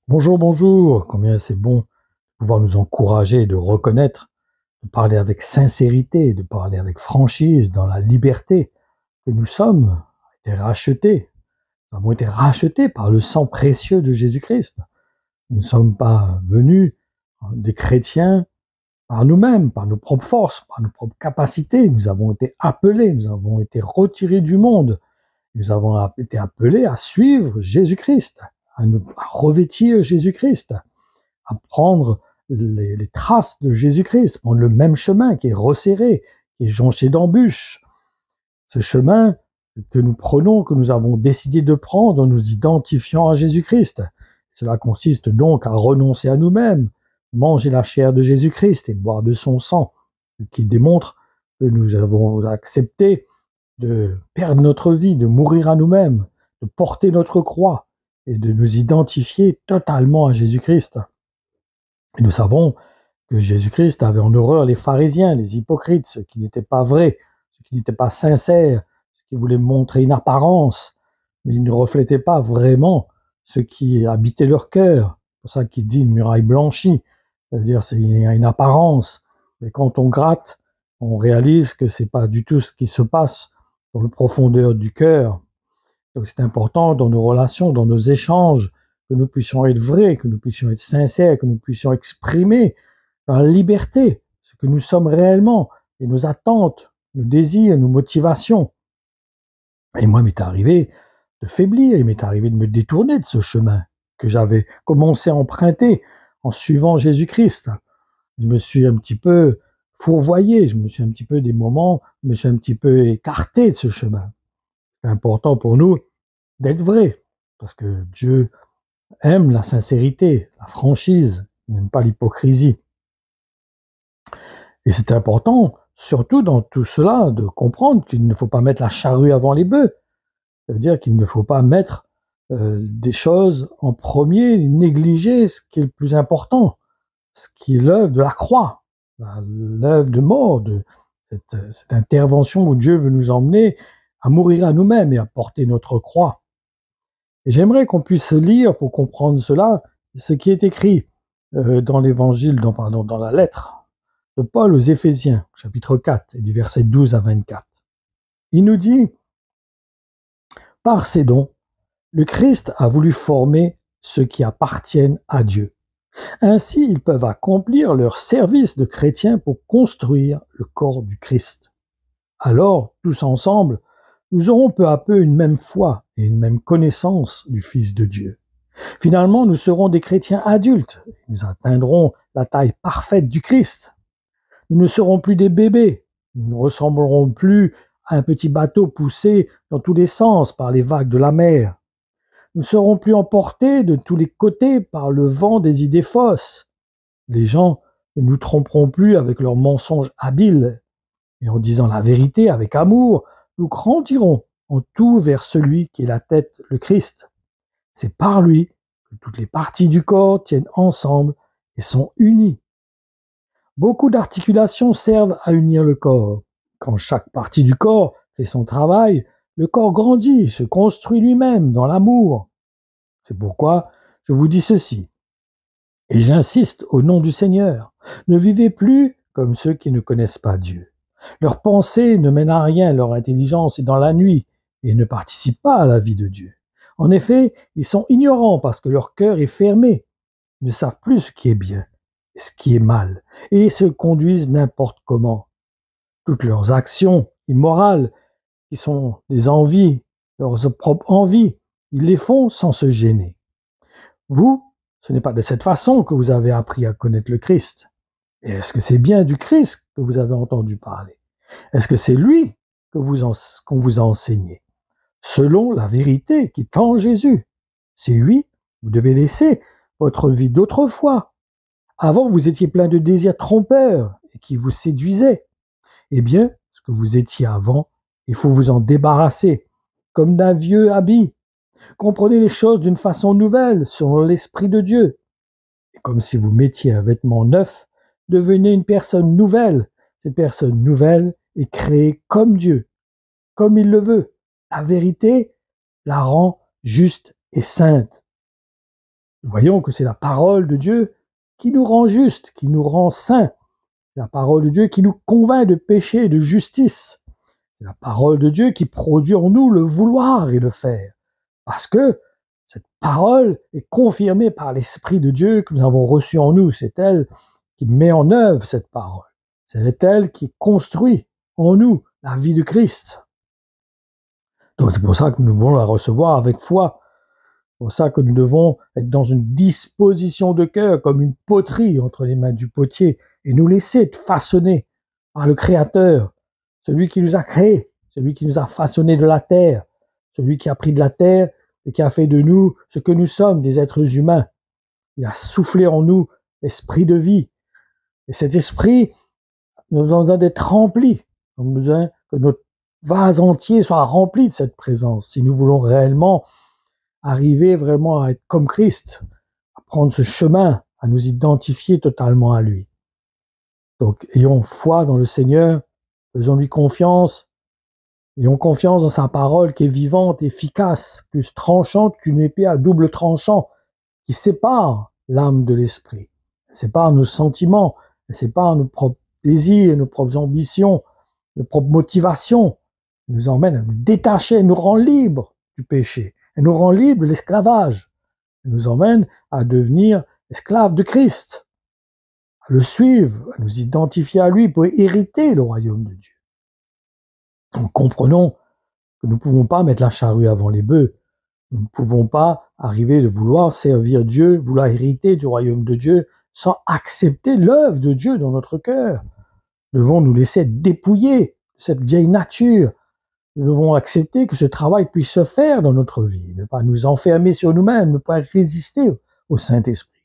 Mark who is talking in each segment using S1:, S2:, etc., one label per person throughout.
S1: Bonjour, bonjour. Combien c'est bon de pouvoir nous encourager, de reconnaître, de parler avec sincérité, de parler avec franchise, dans la liberté que nous sommes, été rachetés. Nous avons été rachetés par le sang précieux de Jésus-Christ. Nous ne sommes pas venus des chrétiens par nous-mêmes, par nos propres forces, par nos propres capacités. Nous avons été appelés, nous avons été retirés du monde. Nous avons été appelés à suivre Jésus-Christ, à revêtir Jésus-Christ, à prendre les traces de Jésus-Christ, prendre le même chemin qui est resserré, qui est jonché d'embûches. Ce chemin que nous prenons, que nous avons décidé de prendre en nous identifiant à Jésus-Christ. Cela consiste donc à renoncer à nous-mêmes, manger la chair de Jésus-Christ et boire de son sang, ce qui démontre que nous avons accepté de perdre notre vie, de mourir à nous-mêmes, de porter notre croix et de nous identifier totalement à Jésus-Christ. Et nous savons que Jésus-Christ avait en horreur les pharisiens, les hypocrites, ceux qui n'étaient pas vrais, ceux qui n'étaient pas sincères, ceux qui voulaient montrer une apparence, mais ils ne reflétaient pas vraiment ce qui habitait leur cœur. C'est pour ça qu'il dit une muraille blanchie, c'est-à-dire qu'il y a une apparence, mais quand on gratte, on réalise que c'est pas du tout ce qui se passe dans le profondeur du cœur. Donc c'est important dans nos relations, dans nos échanges, que nous puissions être vrais, que nous puissions être sincères, que nous puissions exprimer dans la liberté ce que nous sommes réellement, et nos attentes, nos désirs, nos motivations. Et moi, il m'est arrivé de faiblir, il m'est arrivé de me détourner de ce chemin que j'avais commencé à emprunter en suivant Jésus-Christ. Je me suis un petit peu fourvoyé, je me suis un petit peu des moments, je me suis un petit peu écarté de ce chemin. C'est important pour nous d'être vrai, parce que Dieu aime la sincérité, la franchise, il n'aime pas l'hypocrisie. Et c'est important, surtout dans tout cela, de comprendre qu'il ne faut pas mettre la charrue avant les bœufs. Ça veut dire qu'il ne faut pas mettre des choses en premier, négliger ce qui est le plus important, ce qui est l'œuvre de la croix, l'œuvre de mort, de cette intervention où Dieu veut nous emmener à mourir à nous-mêmes et à porter notre croix. Et j'aimerais qu'on puisse lire, pour comprendre cela, ce qui est écrit dans l'évangile, dans la lettre de Paul aux Éphésiens, chapitre 4, et du verset 12 à 24. Il nous dit, « Par ces dons, le Christ a voulu former ceux qui appartiennent à Dieu. Ainsi, ils peuvent accomplir leur service de chrétiens pour construire le corps du Christ. Alors, tous ensemble, nous aurons peu à peu une même foi et une même connaissance du Fils de Dieu. Finalement, nous serons des chrétiens adultes et nous atteindrons la taille parfaite du Christ. Nous ne serons plus des bébés, nous ne ressemblerons plus à un petit bateau poussé dans tous les sens par les vagues de la mer. Nous ne serons plus emportés de tous les côtés par le vent des idées fausses. Les gens ne nous tromperont plus avec leurs mensonges habiles. Et en disant la vérité avec amour, nous grandirons en tout vers celui qui est la tête, le Christ. C'est par lui que toutes les parties du corps tiennent ensemble et sont unies. Beaucoup d'articulations servent à unir le corps. Quand chaque partie du corps fait son travail, le corps grandit, se construit lui-même dans l'amour. C'est pourquoi je vous dis ceci, et j'insiste au nom du Seigneur, ne vivez plus comme ceux qui ne connaissent pas Dieu. Leurs pensées ne mènent à rien, leur intelligence est dans la nuit et ne participent pas à la vie de Dieu. En effet, ils sont ignorants parce que leur cœur est fermé, ils ne savent plus ce qui est bien et ce qui est mal, et se conduisent n'importe comment. Toutes leurs actions immorales, qui sont des envies, leurs propres envies, ils les font sans se gêner. Vous, ce n'est pas de cette façon que vous avez appris à connaître le Christ. Et est-ce que c'est bien du Christ que vous avez entendu parler? Est-ce que c'est lui qu'on vous a enseigné? Selon la vérité qui est en Jésus. C'est lui, vous devez laisser votre vie d'autrefois. Avant, vous étiez plein de désirs trompeurs et qui vous séduisaient. Eh bien, ce que vous étiez avant, il faut vous en débarrasser, comme d'un vieux habit. Comprenez les choses d'une façon nouvelle, selon l'Esprit de Dieu. Et comme si vous mettiez un vêtement neuf, devenez une personne nouvelle. Cette personne nouvelle est créée comme Dieu, comme il le veut. La vérité la rend juste et sainte. Nous voyons que c'est la parole de Dieu qui nous rend justes, qui nous rend saints. C'est la parole de Dieu qui nous convainc de péché et de justice. C'est la parole de Dieu qui produit en nous le vouloir et le faire. Parce que cette parole est confirmée par l'Esprit de Dieu que nous avons reçu en nous. C'est elle qui met en œuvre cette parole. C'est elle qui construit en nous la vie de Christ. Donc c'est pour ça que nous devons la recevoir avec foi. C'est pour ça que nous devons être dans une disposition de cœur, comme une poterie entre les mains du potier, et nous laisser être façonnés par le Créateur, celui qui nous a créés, celui qui nous a façonnés de la terre, celui qui a pris de la terre et qui a fait de nous ce que nous sommes, des êtres humains. Il a soufflé en nous l'esprit de vie. Et cet esprit, nous avons besoin d'être remplis. Nous avons besoin que notre vase entier soit rempli de cette présence. Si nous voulons réellement arriver vraiment à être comme Christ, à prendre ce chemin, à nous identifier totalement à lui. Donc, ayons foi dans le Seigneur, faisons-lui confiance, ayons confiance dans sa parole qui est vivante, efficace, plus tranchante qu'une épée à double tranchant, qui sépare l'âme de l'esprit, sépare nos sentiments, sépare nos propres désirs, nos propres ambitions, nos propres motivations, nous emmène à nous détacher, nous rend libres du péché, elle nous rend libres de l'esclavage, elle nous emmène à devenir esclaves de Christ, à le suivre, à nous identifier à lui pour hériter le royaume de Dieu. Donc comprenons que nous ne pouvons pas mettre la charrue avant les bœufs, nous ne pouvons pas arriver de vouloir servir Dieu, vouloir hériter du royaume de Dieu sans accepter l'œuvre de Dieu dans notre cœur. Nous devons nous laisser dépouiller de cette vieille nature. Nous devons accepter que ce travail puisse se faire dans notre vie, ne pas nous enfermer sur nous-mêmes, ne pas résister au Saint-Esprit.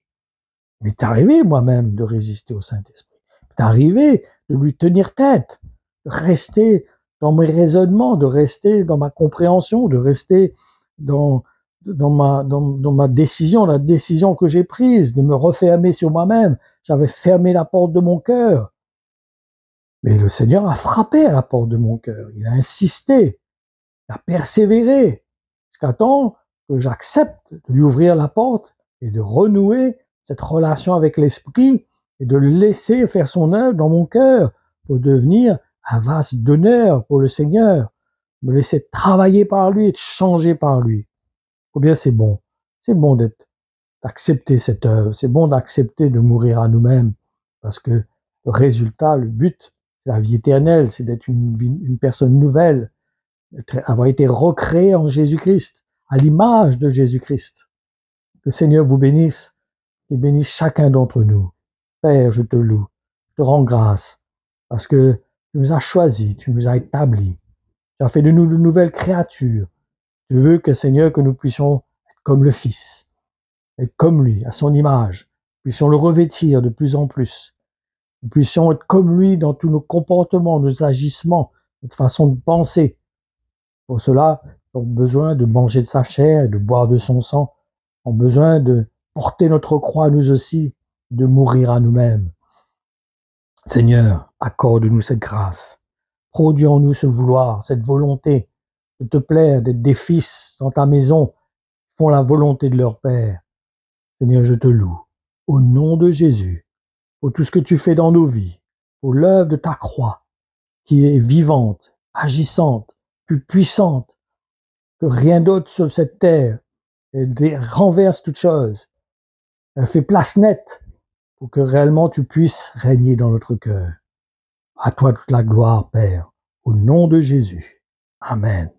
S1: Il m'est arrivé moi-même de résister au Saint-Esprit. Il m'est arrivé de lui tenir tête, de rester dans mes raisonnements, de rester dans ma compréhension, de rester dans ma décision, la décision que j'ai prise, de me refermer sur moi-même. J'avais fermé la porte de mon cœur. Mais le Seigneur a frappé à la porte de mon cœur. Il a insisté, il a persévéré, jusqu'à temps que j'accepte de lui ouvrir la porte et de renouer cette relation avec l'Esprit et de le laisser faire son œuvre dans mon cœur pour devenir un vase d'honneur pour le Seigneur, me laisser travailler par lui et changer par lui. Combien c'est bon d'accepter cette œuvre, c'est bon d'accepter de mourir à nous-mêmes, parce que le résultat, le but, c'est la vie éternelle, c'est d'être une personne nouvelle, avoir été recréé en Jésus-Christ, à l'image de Jésus-Christ. Que le Seigneur vous bénisse et bénisse chacun d'entre nous. Père, je te loue, je te rends grâce, parce que tu nous as choisis, tu nous as établis, tu as fait de nous de nouvelles créatures. Tu veux que, Seigneur, que nous puissions être comme le Fils, être comme lui, à son image, puissions le revêtir de plus en plus. Nous puissions être comme lui dans tous nos comportements, nos agissements, notre façon de penser. Pour cela, nous avons besoin de manger de sa chair et de boire de son sang. Nous avons besoin de porter notre croix nous aussi, de mourir à nous-mêmes. Seigneur, accorde-nous cette grâce. Produis en nous ce vouloir, cette volonté de te plaire, d'être des fils dans ta maison, qui font la volonté de leur Père. Seigneur, je te loue, au nom de Jésus, pour tout ce que tu fais dans nos vies, pour l'œuvre de ta croix, qui est vivante, agissante, plus puissante que rien d'autre sur cette terre. Elle renverse toute chose. Elle fait place nette pour que réellement tu puisses régner dans notre cœur. À toi toute la gloire, Père, au nom de Jésus. Amen.